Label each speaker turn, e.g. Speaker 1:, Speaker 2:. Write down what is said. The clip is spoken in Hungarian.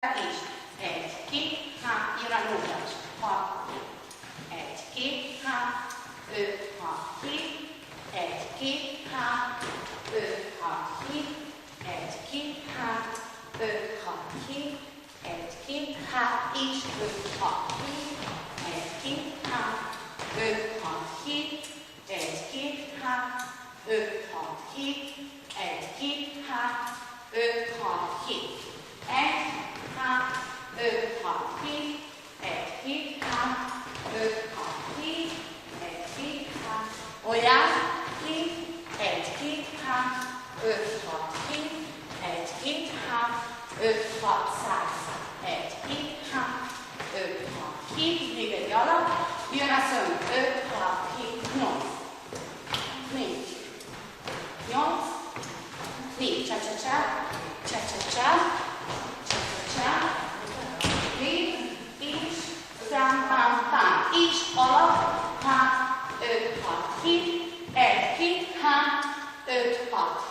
Speaker 1: És 1, 2, 3, jön a nyújtás. 6, 1, 2, 3, 5, 6, 7, 1, 2, 3, 5, 6, 7, 1, 2, 3, 5, 6, 7, 1, 2, 3, és 5, 6, 7, 1, 2, 3, 5, 6, 7, 1, 2, 3, 5, 6, 7, 1, 2, 3, 5, 6, 7. 1, 3, 5, 6, 7, 1, 2, 3, 5, 6, 7, 1, 2, 3, olyan, 7, 1, 2, 3, 5, 6, 7, 1, 2, 3, 5, 6, salsa, 1, 2, 3, 5, 6, 7, még egy alap, jön a szönt, 5, 6, 7, 8, 4, 8, 4, csa-csa-csa, csa-csa-csa, és pám-pám-pám, és alap, 5, 6, 7, 1, 2, 3, 5, 6,